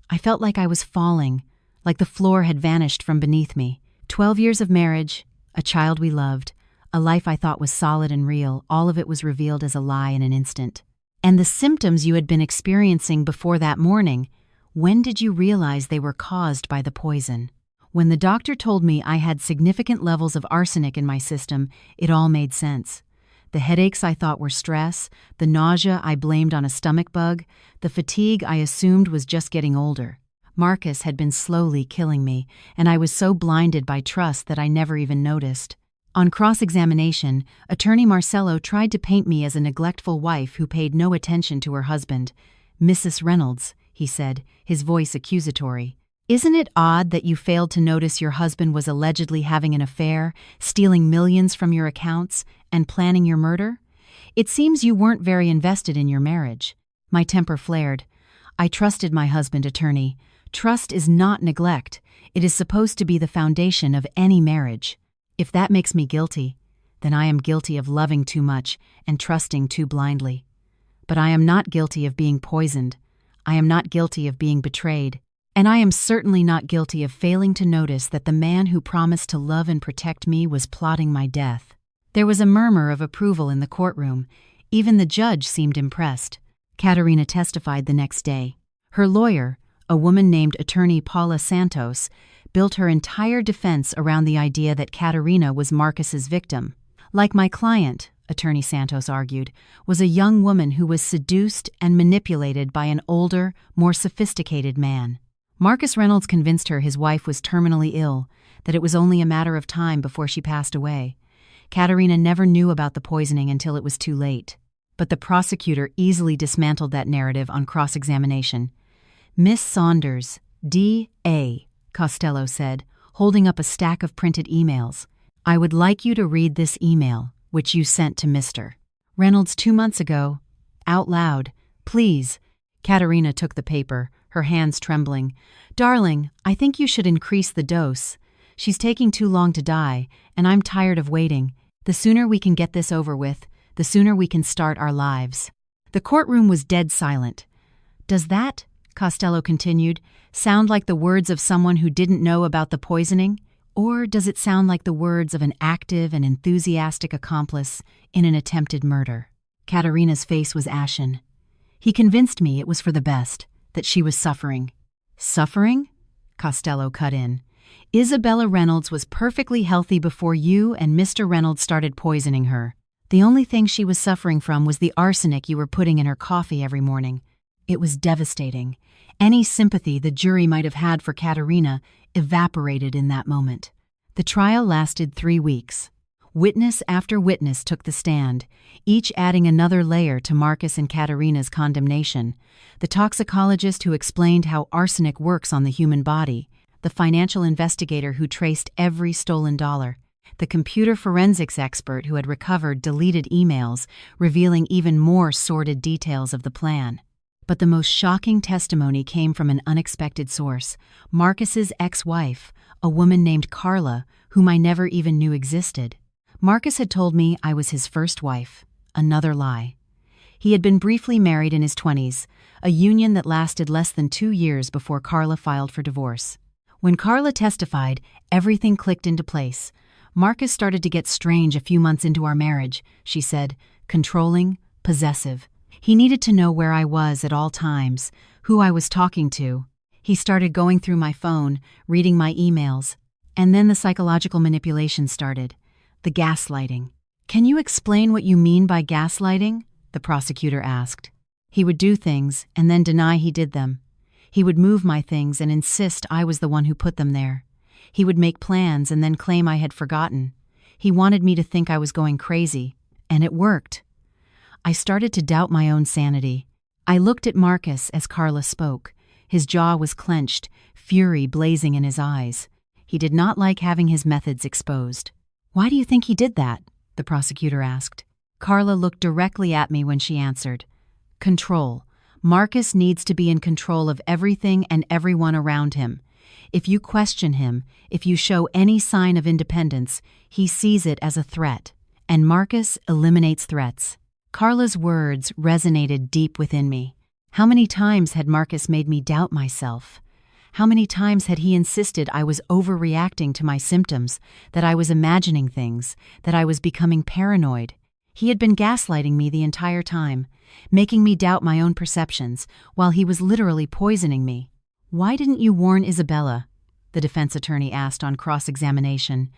I felt like I was falling, like the floor had vanished from beneath me. 12 years of marriage, a child we loved, a life I thought was solid and real, all of it was revealed as a lie in an instant. And the symptoms you had been experiencing before that morning, when did you realize they were caused by the poison? When the doctor told me I had significant levels of arsenic in my system, it all made sense. The headaches I thought were stress, the nausea I blamed on a stomach bug, the fatigue I assumed was just getting older. Marcus had been slowly killing me, and I was so blinded by trust that I never even noticed. On cross-examination, Attorney Marcello tried to paint me as a neglectful wife who paid no attention to her husband. "Mrs. Reynolds," he said, his voice accusatory. "Isn't it odd that you failed to notice your husband was allegedly having an affair, stealing millions from your accounts, and planning your murder? It seems you weren't very invested in your marriage." My temper flared. "I trusted my husband, attorney. Trust is not neglect. It is supposed to be the foundation of any marriage. If that makes me guilty, then I am guilty of loving too much and trusting too blindly." But I am not guilty of being poisoned. I am not guilty of being betrayed. And I am certainly not guilty of failing to notice that the man who promised to love and protect me was plotting my death. There was a murmur of approval in the courtroom. Even the judge seemed impressed. Katerina testified the next day. Her lawyer, a woman named Attorney Paula Santos, built her entire defense around the idea that Katerina was Marcus's victim. Like my client, Attorney Santos argued, was a young woman who was seduced and manipulated by an older, more sophisticated man. Marcus Reynolds convinced her his wife was terminally ill, that it was only a matter of time before she passed away. Katerina never knew about the poisoning until it was too late. But the prosecutor easily dismantled that narrative on cross-examination. "Miss Saunders, D.A., Costello said, holding up a stack of printed emails. "I would like you to read this email, which you sent to Mr. Reynolds 2 months ago. Out loud, please." Katerina took the paper, her hands trembling. "Darling, I think you should increase the dose. She's taking too long to die, and I'm tired of waiting. The sooner we can get this over with, the sooner we can start our lives." The courtroom was dead silent. "Does that," Costello continued, "sound like the words of someone who didn't know about the poisoning? Or does it sound like the words of an active and enthusiastic accomplice in an attempted murder?" Katerina's face was ashen. "He convinced me it was for the best, that she was suffering." "Suffering?" Costello cut in. "Isabella Reynolds was perfectly healthy before you and Mr. Reynolds started poisoning her. The only thing she was suffering from was the arsenic you were putting in her coffee every morning. It was devastating. Any sympathy the jury might have had for Katerina evaporated in that moment." The trial lasted 3 weeks. Witness after witness took the stand, each adding another layer to Marcus and Katerina's condemnation. The toxicologist who explained how arsenic works on the human body, the financial investigator who traced every stolen dollar, the computer forensics expert who had recovered deleted emails revealing even more sordid details of the plan. But the most shocking testimony came from an unexpected source, Marcus's ex-wife, a woman named Carla, whom I never even knew existed. Marcus had told me I was his first wife. Another lie. He had been briefly married in his 20s, a union that lasted less than 2 years before Carla filed for divorce. When Carla testified, everything clicked into place. "Marcus started to get strange a few months into our marriage," she said, "controlling, possessive. He needed to know where I was at all times, who I was talking to. He started going through my phone, reading my emails. And then the psychological manipulation started. The gaslighting." "Can you explain what you mean by gaslighting?" the prosecutor asked. "He would do things and then deny he did them. He would move my things and insist I was the one who put them there. He would make plans and then claim I had forgotten. He wanted me to think I was going crazy. And it worked." I started to doubt my own sanity. I looked at Marcus as Carla spoke. His jaw was clenched, fury blazing in his eyes. He did not like having his methods exposed. "Why do you think he did that?" the prosecutor asked. Carla looked directly at me when she answered. "Control. Marcus needs to be in control of everything and everyone around him. If you question him, if you show any sign of independence, he sees it as a threat. And Marcus eliminates threats." Carla's words resonated deep within me. How many times had Marcus made me doubt myself? How many times had he insisted I was overreacting to my symptoms, that I was imagining things, that I was becoming paranoid? He had been gaslighting me the entire time, making me doubt my own perceptions, while he was literally poisoning me. "Why didn't you warn Isabella?" the defense attorney asked on cross-examination.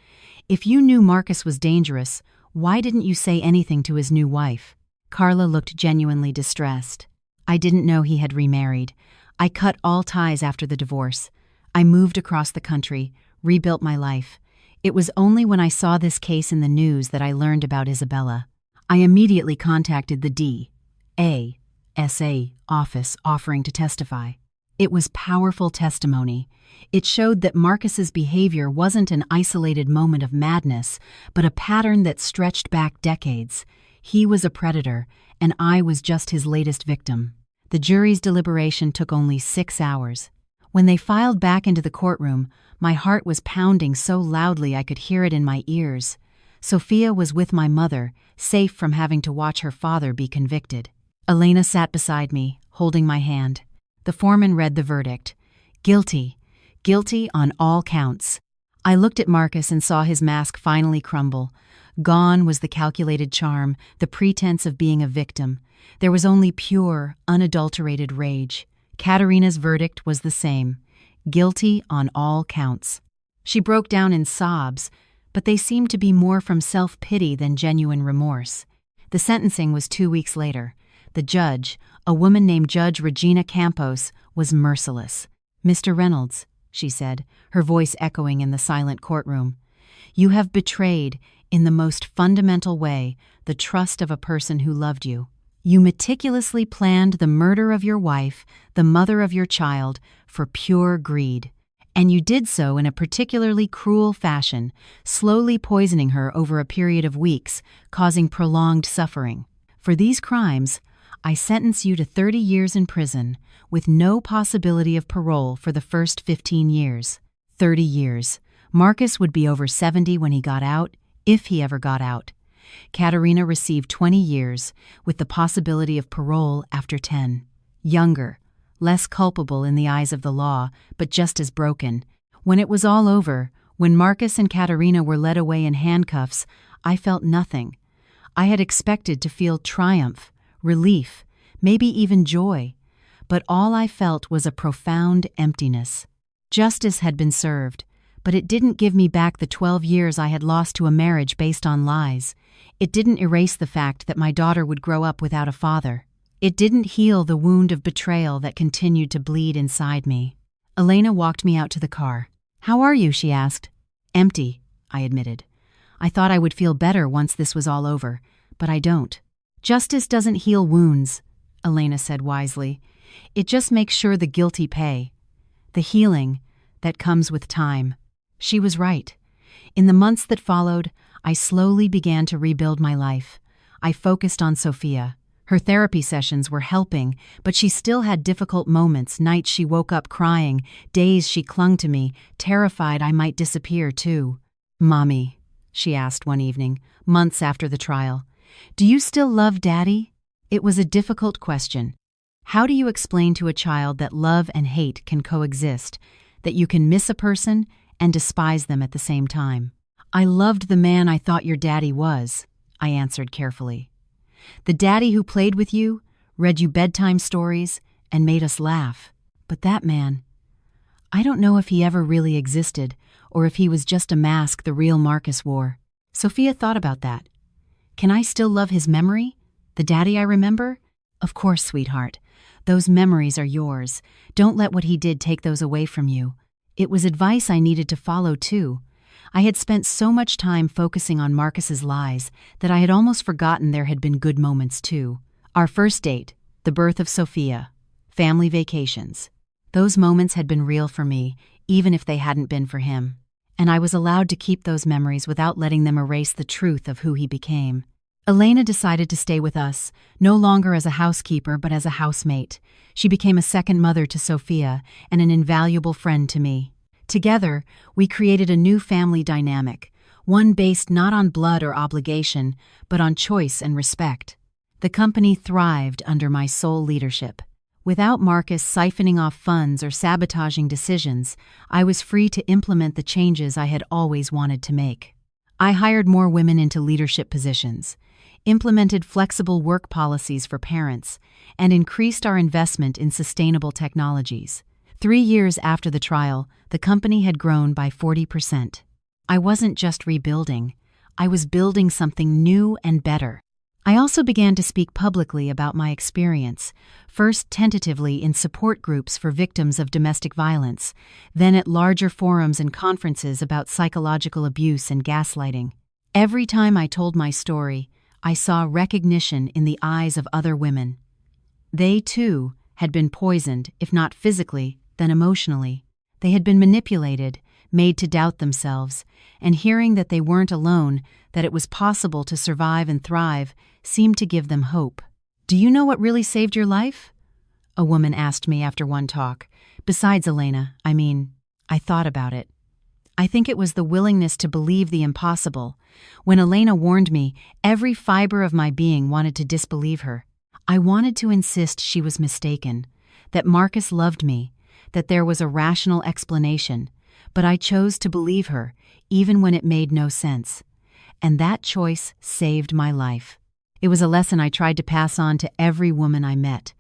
"If you knew Marcus was dangerous, why didn't you say anything to his new wife?" Carla looked genuinely distressed. "I didn't know he had remarried. I cut all ties after the divorce. I moved across the country, rebuilt my life. It was only when I saw this case in the news that I learned about Isabella. I immediately contacted the D.A.S.A. office offering to testify. It was powerful testimony. It showed that Marcus's behavior wasn't an isolated moment of madness, but a pattern that stretched back decades. He was a predator, and I was just his latest victim." The jury's deliberation took only 6 hours. When they filed back into the courtroom, my heart was pounding so loudly I could hear it in my ears. Sophia was with my mother, safe from having to watch her father be convicted. Elena sat beside me, holding my hand. The foreman read the verdict. Guilty. Guilty on all counts. I looked at Marcus and saw his mask finally crumble. Gone was the calculated charm, the pretense of being a victim. There was only pure, unadulterated rage. Katerina's verdict was the same. Guilty on all counts. She broke down in sobs, but they seemed to be more from self-pity than genuine remorse. The sentencing was 2 weeks later. The judge, a woman named Judge Regina Campos, was merciless. "Mr. Reynolds," she said, her voice echoing in the silent courtroom, "you have betrayed, in the most fundamental way, the trust of a person who loved you. You meticulously planned the murder of your wife, the mother of your child, for pure greed. And you did so in a particularly cruel fashion, slowly poisoning her over a period of weeks, causing prolonged suffering. For these crimes, I sentence you to 30 years in prison, with no possibility of parole for the first 15 years. 30 years. Marcus would be over 70 when he got out, if he ever got out. Katerina received 20 years, with the possibility of parole after 10. Younger, less culpable in the eyes of the law, but just as broken. When it was all over, when Marcus and Katerina were led away in handcuffs, I felt nothing. I had expected to feel triumph, relief, maybe even joy, but all I felt was a profound emptiness. Justice had been served, but it didn't give me back the 12 years I had lost to a marriage based on lies. It didn't erase the fact that my daughter would grow up without a father. It didn't heal the wound of betrayal that continued to bleed inside me. Elena walked me out to the car. "How are you?" she asked. "Empty," I admitted. "I thought I would feel better once this was all over, but I don't." "Justice doesn't heal wounds," Elena said wisely. "It just makes sure the guilty pay. The healing that comes with time." She was right. In the months that followed, I slowly began to rebuild my life. I focused on Sophia. Her therapy sessions were helping, but she still had difficult moments, nights she woke up crying, days she clung to me, terrified I might disappear too. "Mommy," she asked one evening, months after the trial, "do you still love Daddy?" It was a difficult question. How do you explain to a child that love and hate can coexist, that you can miss a person and despise them at the same time? "I loved the man I thought your daddy was," I answered carefully. "The daddy who played with you, read you bedtime stories, and made us laugh. But that man, I don't know if he ever really existed, or if he was just a mask the real Marcus wore." Sophia thought about that. "Can I still love his memory? The daddy I remember?" "Of course, sweetheart. Those memories are yours. Don't let what he did take those away from you." It was advice I needed to follow, too. I had spent so much time focusing on Marcus's lies that I had almost forgotten there had been good moments, too. Our first date, the birth of Sophia, family vacations. Those moments had been real for me, even if they hadn't been for him. And I was allowed to keep those memories without letting them erase the truth of who he became. Elena decided to stay with us, no longer as a housekeeper but as a housemate. She became a second mother to Sophia and an invaluable friend to me. Together, we created a new family dynamic, one based not on blood or obligation, but on choice and respect. The company thrived under my sole leadership. Without Marcus siphoning off funds or sabotaging decisions, I was free to implement the changes I had always wanted to make. I hired more women into leadership positions, implemented flexible work policies for parents, and increased our investment in sustainable technologies. 3 years after the trial, the company had grown by 40%. I wasn't just rebuilding, I was building something new and better. I also began to speak publicly about my experience, first tentatively in support groups for victims of domestic violence, then at larger forums and conferences about psychological abuse and gaslighting. Every time I told my story, I saw recognition in the eyes of other women. They, too, had been poisoned, if not physically, then emotionally. They had been manipulated, made to doubt themselves, and hearing that they weren't alone, that it was possible to survive and thrive, seemed to give them hope. "Do you know what really saved your life?" a woman asked me after one talk. "Besides Elena, I thought about it. I think it was the willingness to believe the impossible. When Elena warned me, every fiber of my being wanted to disbelieve her. I wanted to insist she was mistaken, that Marcus loved me, that there was a rational explanation, but I chose to believe her, even when it made no sense. And that choice saved my life. It was a lesson I tried to pass on to every woman I met.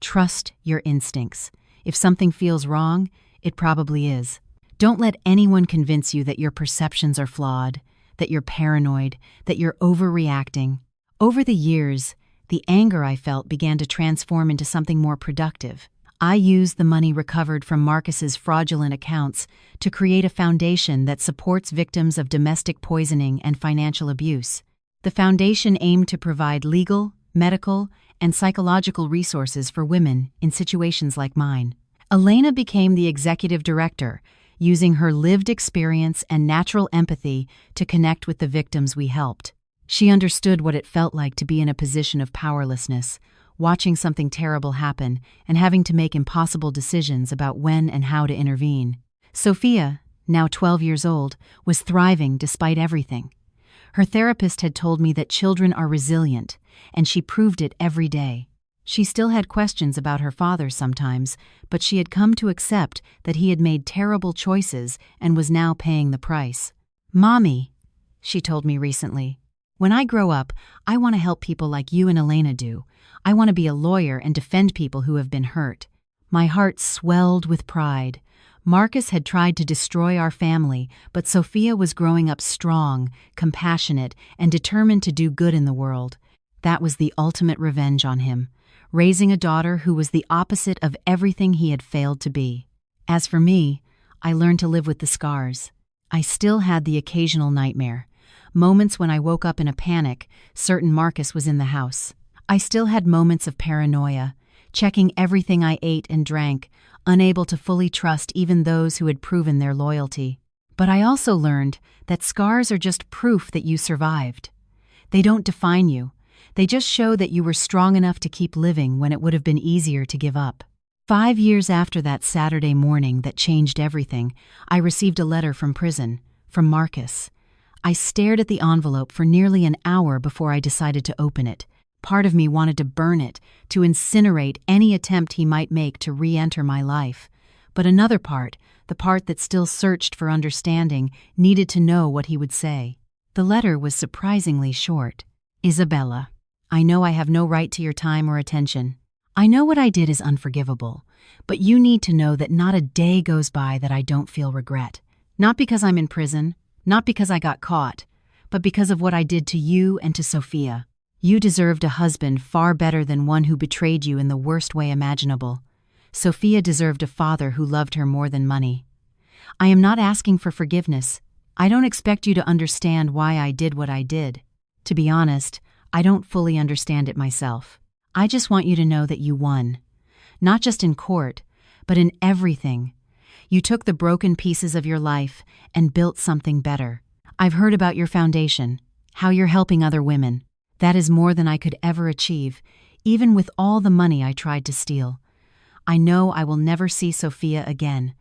Trust your instincts. If something feels wrong, it probably is. Don't let anyone convince you that your perceptions are flawed, that you're paranoid, that you're overreacting. Over the years, the anger I felt began to transform into something more productive. I used the money recovered from Marcus's fraudulent accounts to create a foundation that supports victims of domestic poisoning and financial abuse. The foundation aimed to provide legal, medical, and psychological resources for women in situations like mine. Elena became the executive director, using her lived experience and natural empathy to connect with the victims we helped. She understood what it felt like to be in a position of powerlessness, watching something terrible happen and having to make impossible decisions about when and how to intervene. Sophia, now 12 years old, was thriving despite everything. Her therapist had told me that children are resilient, and she proved it every day. She still had questions about her father sometimes, but she had come to accept that he had made terrible choices and was now paying the price. "Mommy," she told me recently, "when I grow up, I want to help people like you and Elena do. I want to be a lawyer and defend people who have been hurt." My heart swelled with pride. Marcus had tried to destroy our family, but Sophia was growing up strong, compassionate, and determined to do good in the world. That was the ultimate revenge on him, raising a daughter who was the opposite of everything he had failed to be. As for me, I learned to live with the scars. I still had the occasional nightmare, moments when I woke up in a panic, certain Marcus was in the house. I still had moments of paranoia, checking everything I ate and drank, unable to fully trust even those who had proven their loyalty. But I also learned that scars are just proof that you survived. They don't define you. They just show that you were strong enough to keep living when it would have been easier to give up. 5 years after that Saturday morning that changed everything, I received a letter from prison, from Marcus. I stared at the envelope for nearly an hour before I decided to open it. Part of me wanted to burn it, to incinerate any attempt he might make to re-enter my life. But another part, the part that still searched for understanding, needed to know what he would say. The letter was surprisingly short. "Isabella, I know I have no right to your time or attention. I know what I did is unforgivable, but you need to know that not a day goes by that I don't feel regret. Not because I'm in prison, not because I got caught, but because of what I did to you and to Sophia. You deserved a husband far better than one who betrayed you in the worst way imaginable. Sophia deserved a father who loved her more than money. I am not asking for forgiveness. I don't expect you to understand why I did what I did. To be honest, I don't fully understand it myself. I just want you to know that you won. Not just in court, but in everything. You took the broken pieces of your life and built something better. I've heard about your foundation, how you're helping other women. That is more than I could ever achieve, even with all the money I tried to steal. I know I will never see Sophia again.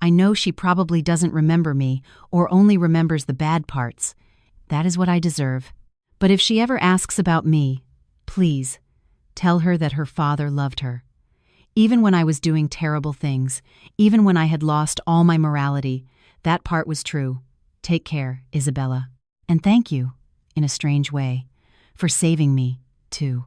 I know she probably doesn't remember me or only remembers the bad parts. That is what I deserve. But if she ever asks about me, please, tell her that her father loved her. Even when I was doing terrible things, even when I had lost all my morality, that part was true. Take care, Isabella. And thank you, in a strange way, for saving me, too.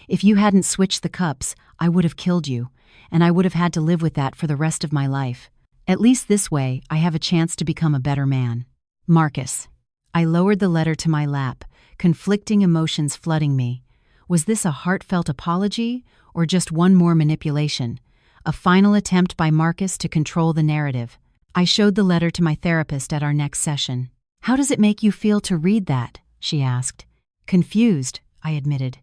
If you hadn't switched the cups, I would have killed you, and I would have had to live with that for the rest of my life. At least this way, I have a chance to become a better man. Marcus. I lowered the letter to my lap, conflicting emotions flooding me. Was this a heartfelt apology, or just one more manipulation? A final attempt by Marcus to control the narrative. I showed the letter to my therapist at our next session. "How does it make you feel to read that?" she asked. "Confused," I admitted.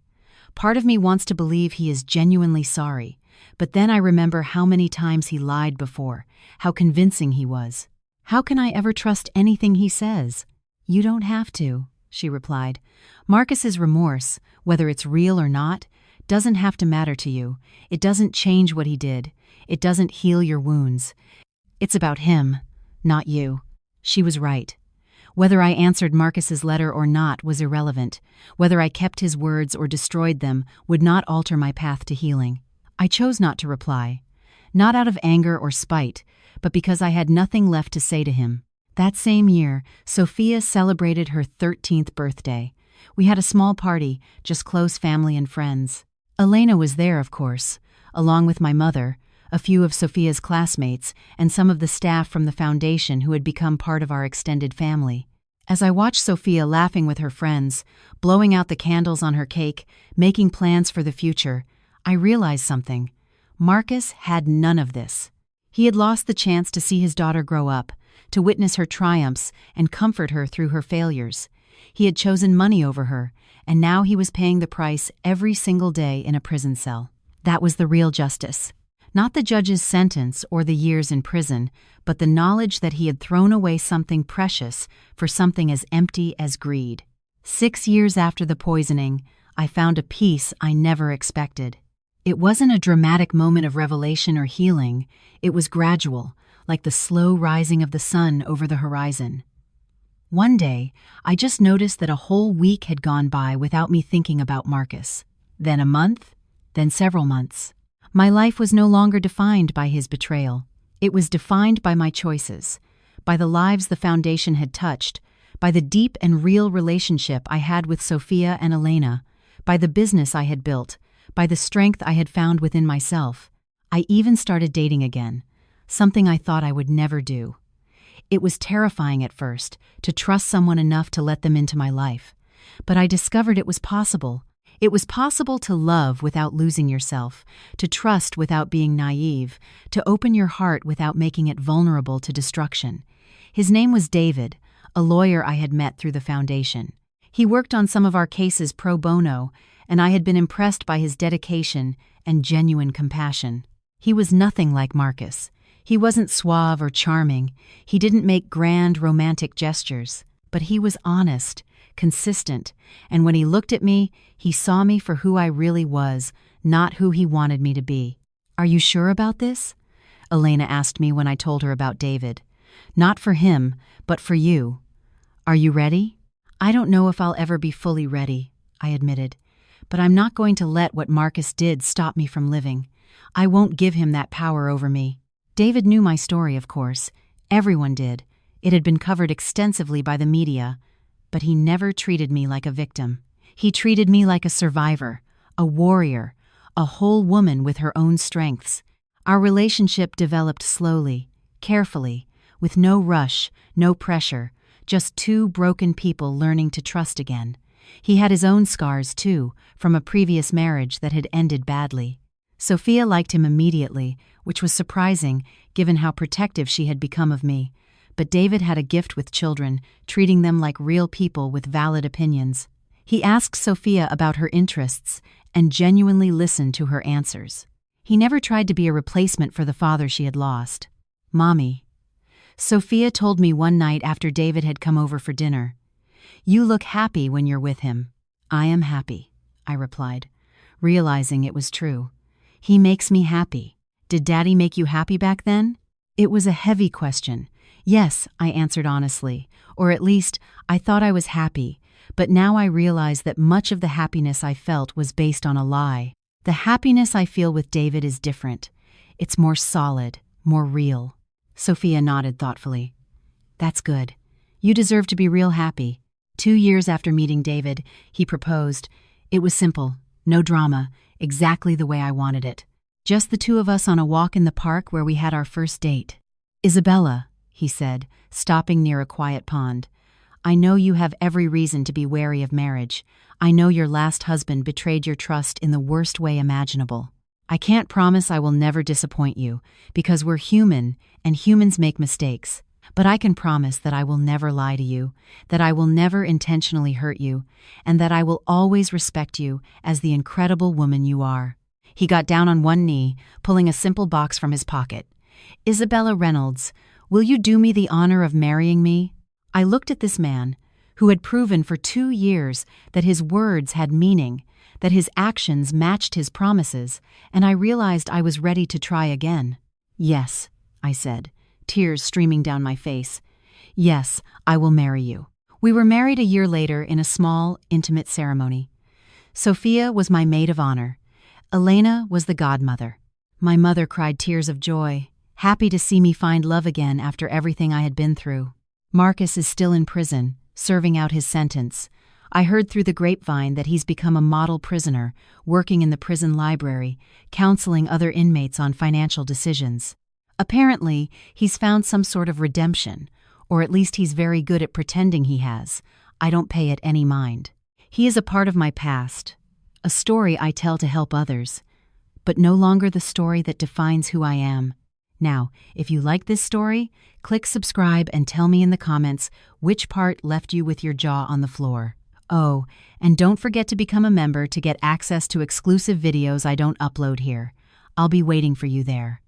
Part of me wants to believe he is genuinely sorry, but then I remember how many times he lied before, how convincing he was. How can I ever trust anything he says? "You don't have to," she replied. "Marcus's remorse, whether it's real or not, doesn't have to matter to you. It doesn't change what he did. It doesn't heal your wounds. It's about him, not you." She was right. Whether I answered Marcus's letter or not was irrelevant. Whether I kept his words or destroyed them would not alter my path to healing. I chose not to reply. Not out of anger or spite, but because I had nothing left to say to him. That same year, Sophia celebrated her 13th birthday. We had a small party, just close family and friends. Elena was there, of course, along with my mother, a few of Sophia's classmates, and some of the staff from the foundation who had become part of our extended family. As I watched Sophia laughing with her friends, blowing out the candles on her cake, making plans for the future, I realized something. Marcus had none of this. He had lost the chance to see his daughter grow up, to witness her triumphs and comfort her through her failures. He had chosen money over her, and now he was paying the price every single day in a prison cell. That was the real justice. Not the judge's sentence or the years in prison, but the knowledge that he had thrown away something precious for something as empty as greed. 6 years after the poisoning, I found a peace I never expected. It wasn't a dramatic moment of revelation or healing. It was gradual, like the slow rising of the sun over the horizon. One day, I just noticed that a whole week had gone by without me thinking about Marcus. Then a month, then several months. My life was no longer defined by his betrayal. It was defined by my choices, by the lives the foundation had touched, by the deep and real relationship I had with Sophia and Elena, by the business I had built, by the strength I had found within myself. I even started dating again, something I thought I would never do. It was terrifying at first, to trust someone enough to let them into my life. But I discovered it was possible. It was possible to love without losing yourself, to trust without being naive, to open your heart without making it vulnerable to destruction. His name was David, a lawyer I had met through the foundation. He worked on some of our cases pro bono, and I had been impressed by his dedication and genuine compassion. He was nothing like Marcus. He wasn't suave or charming. He didn't make grand romantic gestures. But he was honest, consistent, and when he looked at me, he saw me for who I really was, not who he wanted me to be. "Are you sure about this?" Elena asked me when I told her about David. "Not for him, but for you. Are you ready?" "I don't know if I'll ever be fully ready," I admitted. "But I'm not going to let what Marcus did stop me from living. I won't give him that power over me." David knew my story, of course. Everyone did. It had been covered extensively by the media. But he never treated me like a victim. He treated me like a survivor, a warrior, a whole woman with her own strengths. Our relationship developed slowly, carefully, with no rush, no pressure, just two broken people learning to trust again. He had his own scars, too, from a previous marriage that had ended badly. Sophia liked him immediately, which was surprising given how protective she had become of me. But David had a gift with children, treating them like real people with valid opinions. He asked Sophia about her interests and genuinely listened to her answers. He never tried to be a replacement for the father she had lost. "Mommy," Sophia told me one night after David had come over for dinner, "You look happy when you're with him." "I am happy," I replied, realizing it was true. "He makes me happy." "Did Daddy make you happy back then?" It was a heavy question. "Yes," I answered honestly, or at least I thought I was happy, but now I realize that much of the happiness I felt was based on a lie. The happiness I feel with David is different. It's more solid, more real. Sophia nodded thoughtfully. "That's good. You deserve to be real happy." 2 years after meeting David, he proposed. It was simple, no drama, exactly the way I wanted it. Just the two of us on a walk in the park where we had our first date. "Isabella," he said, stopping near a quiet pond, "I know you have every reason to be wary of marriage. I know your last husband betrayed your trust in the worst way imaginable. I can't promise I will never disappoint you, because we're human, and humans make mistakes. But I can promise that I will never lie to you, that I will never intentionally hurt you, and that I will always respect you as the incredible woman you are." He got down on one knee, pulling a simple box from his pocket. "Isabella Reynolds, will you do me the honor of marrying me?" I looked at this man, who had proven for 2 years that his words had meaning, that his actions matched his promises, and I realized I was ready to try again. "Yes," I said, tears streaming down my face. Yes, I will marry you. We were married a year later in a small, intimate ceremony. Sophia was my maid of honor. Elena was the godmother. My mother cried tears of joy, happy to see me find love again after everything I had been through. Marcus is still in prison, serving out his sentence. I heard through the grapevine that he's become a model prisoner, working in the prison library, counseling other inmates on financial decisions. Apparently, he's found some sort of redemption, or at least he's very good at pretending he has. I don't pay it any mind. He is a part of my past, a story I tell to help others, but no longer the story that defines who I am. Now, if you like this story, click subscribe and tell me in the comments which part left you with your jaw on the floor. Oh, and don't forget to become a member to get access to exclusive videos I don't upload here. I'll be waiting for you there.